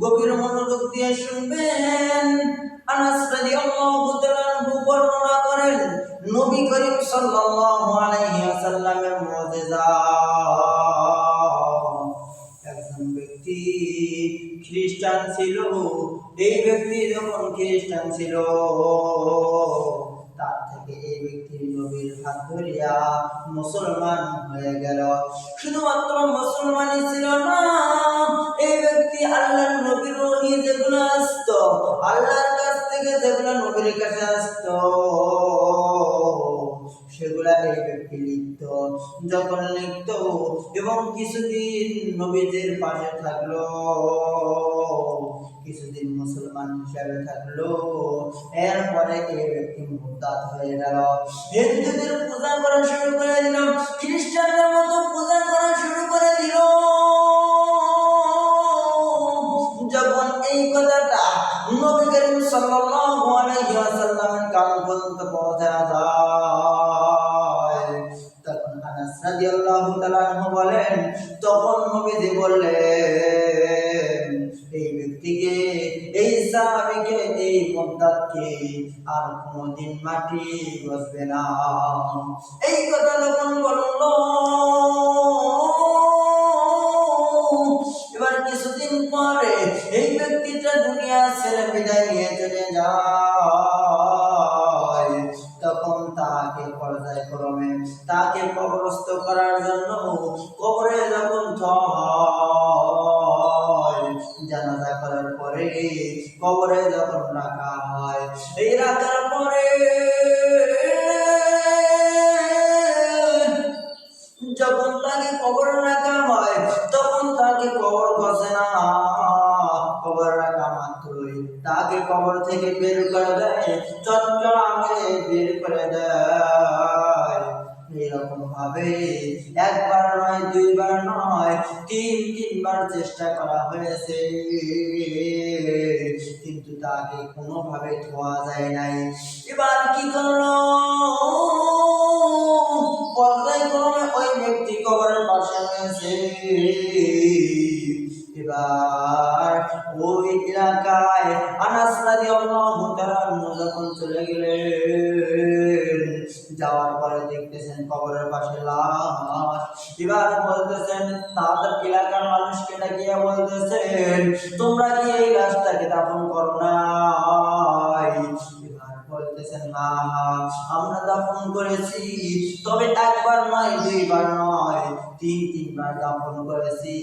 গভীর মনোযোগ দিয়ে শুনবেন। আনাস রাদিয়াল্লাহু তাআলা আনহু বর্ণনা করেন, নবী করিম সাল্লাল্লাহু আলাইহি ওয়াসাল্লামের মুজিজা। একজন ব্যক্তি খ্রিস্টান ছিল। এই ব্যক্তি যখন খ্রিস্টান ছিল, তার থেকে এই ব্যক্তি নবীর হাত ধরিয়া মুসলমান হয়ে গেল। শুধুমাত্র মুসলমানই ছিল না, এই ব্যক্তি আল্লাহর নবীর ওহী যেগুলো আসতো, আল্লাহর কাছ থেকে যেগুলো নবীর কাছে আসতো, সেগুলা এই ব্যক্তি লিখত। যখন লিখত এবং কিছুদিন নবীদের পাশে থাকলো, কিছুদিন মুসলমান হিসাবে থাকলো, এরপরে এই ব্যক্তি মুরতাদ হয়ে গেল। হিন্দুদের পূজা করা শুরু করে দিল, খ্রিস্টানদের মতো পূজা করা শুরু করে দিল। যখন এই কথাটা নবী করিম সাল্লাল্লাহু আলাইহি ওয়াসাল্লামের কান পর্যন্ত পৌঁছে যায়, তখন আনাস রাদিয়াল্লাহু তাআলা আনহু বলেন, তখন নবীজি বললেন, এই ব্যক্তিকে, এই সাহাবীকে, এই মুরতাদকে আর কোনদিন মাটি গছবে না। এই কথা যখন বলল, এবার কিছুদিন পরে এই ব্যক্তিটা দুনিয়া ছেড়ে বিদায় নিয়ে চলে যায়। তখন তাকে পর্যায়ক্রমে তাকে কবরস্থ করার জন্য কবরে যখন জানাজা করার পরে কবরে যখন রাখা হয়, এই রাখার পরে যখন তাকে কবর রাখা হয়, তখন তাকে কবর গছে না। কবর রাখা মাত্রই তাকে কবর থেকে বের করে দেয়, চট্টগ্রামে বের করে দেয়। এরকম ভাবে একবার নয়, দুইবার নয়, তিনবার চেষ্টা করা হয়েছে, কিন্তু তাকে কোনোভাবে ধোয়া যায় নাই। এবার কি করলো, পর্যায়ক্রমে ওই ব্যক্তি কবরের পাশে হয়েছে। এবার ওই এলাকায় আনাস রাদিয়াল্লাহু তাআলা যখন চলে গেলেন, যাওয়ার পরে দেখতেছেন কবরের পাশে লাশ। এবার বলতেছেন, তাদের এলাকার মানুষকে ডাকিয়ে বলতেছেন, তোমরা কি এই লাশটাকে দাফন করো নাই? এবার বলতেছেন, হ্যাঁ, আমরা দাফন করেছি, তবে একবার নয়, দুইবার নয়, তিনবার দাফন করেছি।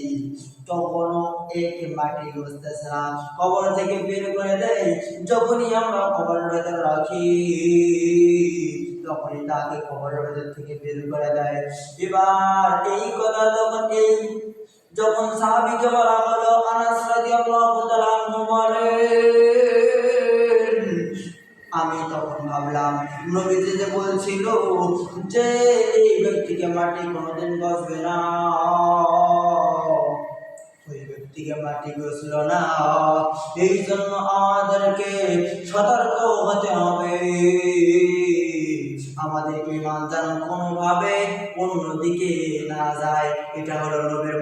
তখনও এক মাটি গছতেছে না, কবর থেকে বের করে দেয়। যখনই আমরা কবরের ভেতরে রাখি, তখনই তাকে কবরের ভেতর থেকে বের করে দেয়। এবার এই কথা যখন সাহাবীকে বলা হলো, আনাস রাদিয়াল্লাহু তাআলা আনহু বলেন, আমি তখন ভাবলাম, নবীজি যে বলছিল যে এই ব্যক্তিকে মাটি কোনোদিন গছবে না, ওই ব্যক্তিকে মাটি গছল না। এই জন্য আমাদেরকে সতর্ক হতে হবে, আমাদের ঈমান যেন কোনোভাবে অন্যদিকে না যায়। এটা হলো নবীর